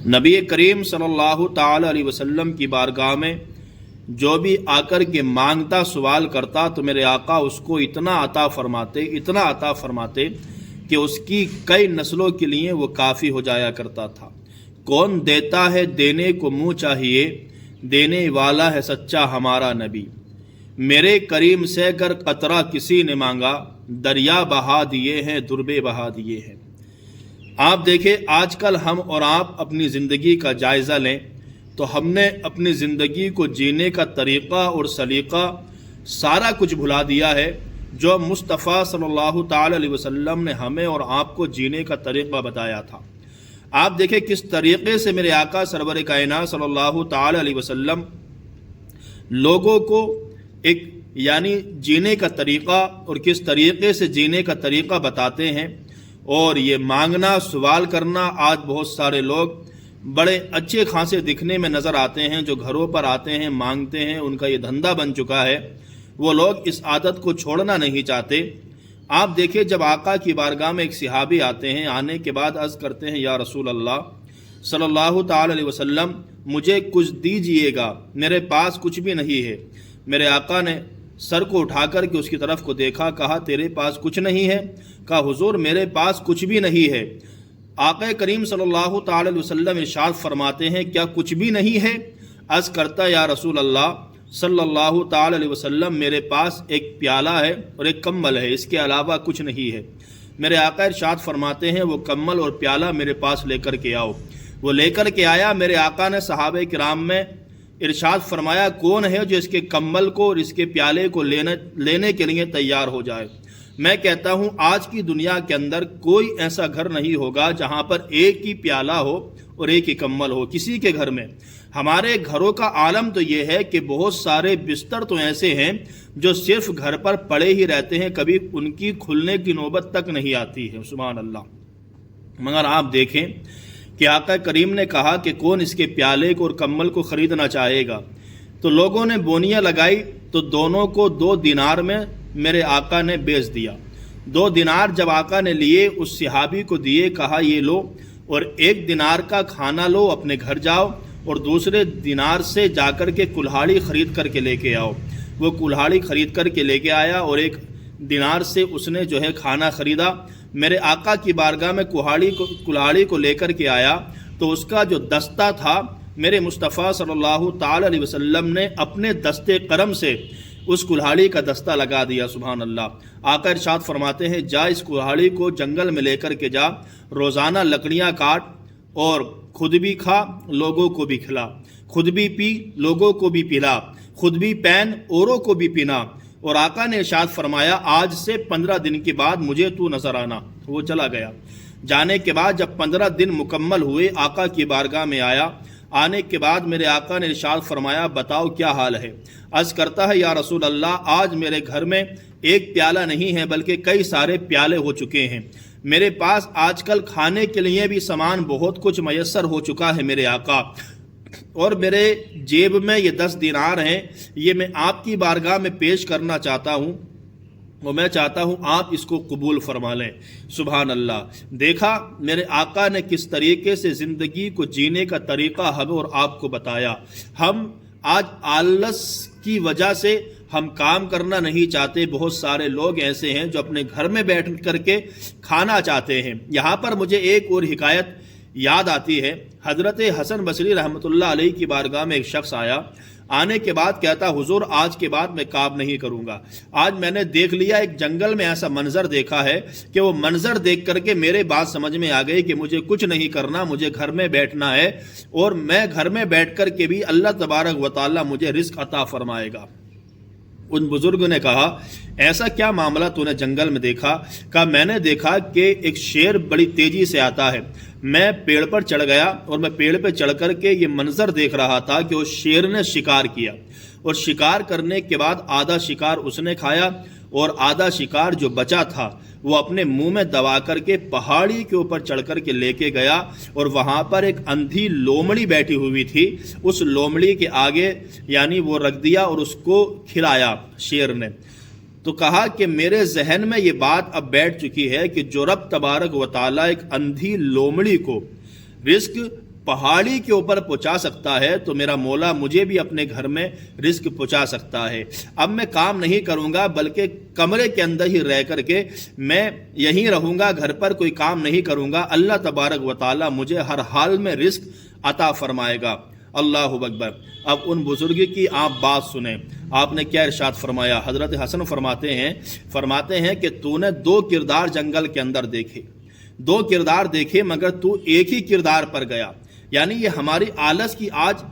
نبی کریم صلی اللہ تعالی علیہ وسلم کی بارگاہ میں جو بھی آ کر کے مانگتا سوال کرتا تو میرے آقا اس کو اتنا عطا فرماتے کہ اس کی کئی نسلوں کے لیے وہ کافی ہو جایا کرتا تھا۔ کون دیتا ہے دینے کو منہ چاہیے، دینے والا ہے سچا ہمارا نبی۔ میرے کریم سے اگر قطرہ کسی نے مانگا، دریا بہا دیے ہیں، دربے بہا دیے ہیں۔ آپ دیکھیں آج کل ہم اور آپ اپنی زندگی کا جائزہ لیں تو ہم نے اپنی زندگی کو جینے کا طریقہ اور سلیقہ سارا کچھ بھلا دیا ہے جو مصطفیٰ صلی اللہ تعالی علیہ وسلم نے ہمیں اور آپ کو جینے کا طریقہ بتایا تھا۔ آپ دیکھیں کس طریقے سے میرے آقا سرور کائنات صلی اللہ تعالی علیہ وسلم لوگوں کو ایک جینے کا طریقہ اور کس طریقے سے جینے کا طریقہ بتاتے ہیں۔ اور یہ مانگنا سوال کرنا آج بہت سارے لوگ بڑے اچھے خاصے دکھنے میں نظر آتے ہیں، جو گھروں پر آتے ہیں مانگتے ہیں، ان کا یہ دھندا بن چکا ہے، وہ لوگ اس عادت کو چھوڑنا نہیں چاہتے۔ آپ دیکھیں جب آقا کی بارگاہ میں ایک صحابی آتے ہیں، آنے کے بعد عرض کرتے ہیں یا رسول اللہ صلی اللہ تعالی علیہ وسلم مجھے کچھ دیجئے گا، میرے پاس کچھ بھی نہیں ہے۔ میرے آقا نے سر کو اٹھا کر کے اس کی طرف کو دیکھا، کہا تیرے پاس کچھ نہیں ہے؟ کہا حضور میرے پاس کچھ بھی نہیں ہے۔ آقا کریم صلی اللہ تعالی علیہ وسلم ارشاد فرماتے ہیں کیا کچھ بھی نہیں ہے؟ عرض کرتا یا رسول اللہ صلی اللہ تعالی علیہ وسلم میرے پاس ایک پیالہ ہے اور ایک کمبل ہے، اس کے علاوہ کچھ نہیں ہے۔ میرے آقا ارشاد فرماتے ہیں وہ کمبل اور پیالہ میرے پاس لے کر کے آؤ۔ وہ لے کر کے آیا۔ میرے آقا نے صحابہ کرام میں ارشاد فرمایا کون ہے جو اس کے کمبل کو اور اس کے پیالے کو لینے کے لیے تیار ہو جائے؟ میں کہتا ہوں آج کی دنیا کے اندر کوئی ایسا گھر نہیں ہوگا جہاں پر ایک ہی پیالہ ہو اور ایک ہی کمبل ہو، کسی کے گھر میں۔ ہمارے گھروں کا عالم تو یہ ہے کہ بہت سارے بستر تو ایسے ہیں جو صرف گھر پر پڑے ہی رہتے ہیں، کبھی ان کی کھلنے کی نوبت تک نہیں آتی ہے، سبحان اللہ۔ مگر آپ دیکھیں کہ آقا کریم نے کہا کہ کون اس کے پیالے کو اور کمبل کو خریدنا چاہے گا؟ تو لوگوں نے بونیاں لگائی تو دونوں کو 2 دینار میں میرے آقا نے بیچ دیا۔ 2 دینار جب آقا نے لیے اس صحابی کو دیے، کہا یہ لو اور 1 دینار کا کھانا لو، اپنے گھر جاؤ اور دوسرے دینار سے جا کر کے کلہاڑی خرید کر کے لے کے آؤ۔ وہ کلہاڑی خرید کر کے لے کے آیا اور 1 دینار سے اس نے جو ہے کھانا خریدا۔ میرے آقا کی بارگاہ میں کلہاڑی کو لے کر کے آیا تو اس کا جو دستہ تھا میرے مصطفیٰ صلی اللہ تعالی علیہ وسلم نے اپنے دستے کرم سے اس کلہاڑی کا دستہ لگا دیا، سبحان اللہ۔ آقا ارشاد فرماتے ہیں جا اس کلہاڑی کو جنگل میں لے کر کے جا، روزانہ لکڑیاں کاٹ اور خود بھی کھا لوگوں کو بھی کھلا، خود بھی پی لوگوں کو بھی پلا، خود بھی پہن اوروں کو بھی پینا۔ اور آقا نے ارشاد فرمایا آج سے 15 دن کے بعد مجھے تو نظر آنا۔ وہ چلا گیا۔ جانے کے بعد جب 15 دن مکمل ہوئے آقا کی بارگاہ میں آیا۔ آنے کے بعد میرے آقا نے ارشاد فرمایا بتاؤ کیا حال ہے؟ عرض کرتا ہے یا رسول اللہ آج میرے گھر میں ایک پیالہ نہیں ہے بلکہ کئی سارے پیالے ہو چکے ہیں۔ میرے پاس آج کل کھانے کے لیے بھی سامان بہت کچھ میسر ہو چکا ہے میرے آقا، اور میرے جیب میں یہ 10 دینار ہیں، یہ میں آپ کی بارگاہ میں پیش کرنا چاہتا ہوں اور میں چاہتا ہوں آپ اس کو قبول فرما لیں۔ سبحان اللہ۔ دیکھا میرے آقا نے کس طریقے سے زندگی کو جینے کا طریقہ ہمیں اور آپ کو بتایا۔ ہم آج آلس کی وجہ سے ہم کام کرنا نہیں چاہتے۔ بہت سارے لوگ ایسے ہیں جو اپنے گھر میں بیٹھ کر کے کھانا چاہتے ہیں۔ یہاں پر مجھے ایک اور حکایت یاد آتی ہے۔ حضرت حسن بصری رحمۃ اللہ علیہ کی بارگاہ میں ایک شخص آیا۔ آنے کے بعد کہتا حضور آج کے بعد میں کام نہیں کروں گا، آج میں نے دیکھ لیا ایک جنگل میں ایسا منظر دیکھا ہے کہ وہ منظر دیکھ کر کے میرے بات سمجھ میں آ گئی کہ مجھے کچھ نہیں کرنا، مجھے گھر میں بیٹھنا ہے اور میں گھر میں بیٹھ کر کے بھی اللہ تبارک و تعالی مجھے رزق عطا فرمائے گا۔ ان بزرگ نے کہا ایسا کیا معاملہ تو نے جنگل میں دیکھا؟ کہا میں نے دیکھا کہ ایک شیر بڑی تیزی سے آتا ہے، میں پیڑ پر چڑھ گیا اور میں پیڑ پہ چڑھ کر کے یہ منظر دیکھ رہا تھا کہ اس شیر نے شکار کیا اور شکار کرنے کے بعد آدھا شکار اس نے کھایا اور آدھا شکار جو بچا تھا وہ اپنے منہ میں دبا کر کے پہاڑی کے اوپر چڑھ کر کے لے کے گیا اور وہاں پر ایک اندھی لومڑی بیٹھی ہوئی تھی، اس لومڑی کے آگے وہ رکھ دیا اور اس کو کھلایا شیر نے۔ تو کہا کہ میرے ذہن میں یہ بات اب بیٹھ چکی ہے کہ جو رب تبارک و تعالیٰ ایک اندھی لومڑی کو رزق پہاڑی کے اوپر پہنچا سکتا ہے تو میرا مولا مجھے بھی اپنے گھر میں رزق پہنچا سکتا ہے۔ اب میں کام نہیں کروں گا بلکہ کمرے کے اندر ہی رہ کر کے میں یہیں رہوں گا، گھر پر کوئی کام نہیں کروں گا، اللہ تبارک و تعالیٰ مجھے ہر حال میں رزق عطا فرمائے گا۔ اللہ اکبر۔ اب ان بزرگ کی آپ بات سنیں، آپ نے کیا ارشاد فرمایا؟ حضرت حسن فرماتے ہیں کہ تو نے 2 کردار جنگل کے اندر دیکھے، 2 کردار دیکھے مگر تو ایک ہی کردار پر گیا۔ یعنی یہ ہماری آلس کی آج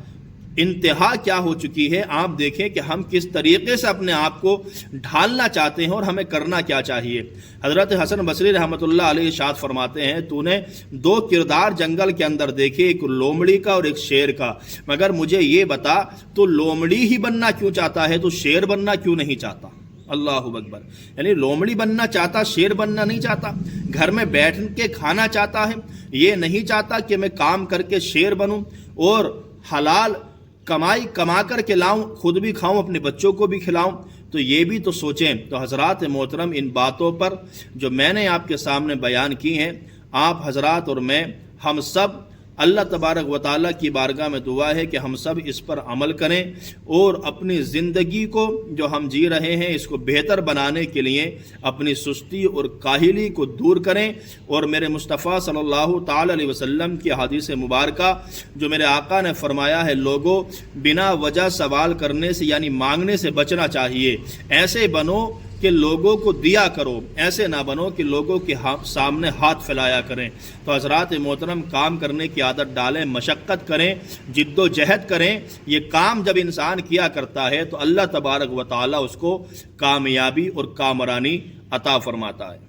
انتہا کیا ہو چکی ہے۔ آپ دیکھیں کہ ہم کس طریقے سے اپنے آپ کو ڈھالنا چاہتے ہیں اور ہمیں کرنا کیا چاہیے۔ حضرت حسن بصری رحمۃ اللہ علیہ ارشاد فرماتے ہیں تو نے 2 کردار جنگل کے اندر دیکھے، ایک لومڑی کا اور ایک شیر کا، مگر مجھے یہ بتا تو لومڑی ہی بننا کیوں چاہتا ہے، تو شیر بننا کیوں نہیں چاہتا؟ اللہ اکبر۔ یعنی لومڑی بننا چاہتا، شیر بننا نہیں چاہتا، گھر میں بیٹھ کے کھانا چاہتا ہے، یہ نہیں چاہتا کہ میں کام کر کے شیر بنوں اور حلال کما کر کے لاؤں، خود بھی کھاؤں، اپنے بچوں کو بھی کھلاؤں۔ تو یہ بھی تو سوچیں۔ تو حضرات محترم، ان باتوں پر جو میں نے آپ کے سامنے بیان کی ہیں، آپ حضرات اور میں، ہم سب، اللہ تبارک و تعالیٰ کی بارگاہ میں دعا ہے کہ ہم سب اس پر عمل کریں اور اپنی زندگی کو جو ہم جی رہے ہیں اس کو بہتر بنانے کے لیے اپنی سستی اور کاہلی کو دور کریں، اور میرے مصطفیٰ صلی اللہ تعالی علیہ وسلم کی حدیث مبارکہ جو میرے آقا نے فرمایا ہے، لوگوں بنا وجہ سوال کرنے سے یعنی مانگنے سے بچنا چاہیے، ایسے بنو کہ لوگوں کو دیا کرو، ایسے نہ بنو کہ لوگوں کے سامنے ہاتھ پھیلایا کریں۔ تو حضرات محترم، کام کرنے کی عادت ڈالیں، مشقت کریں، جد و جہد کریں۔ یہ کام جب انسان کیا کرتا ہے تو اللہ تبارک و تعالیٰ اس کو کامیابی اور کامرانی عطا فرماتا ہے۔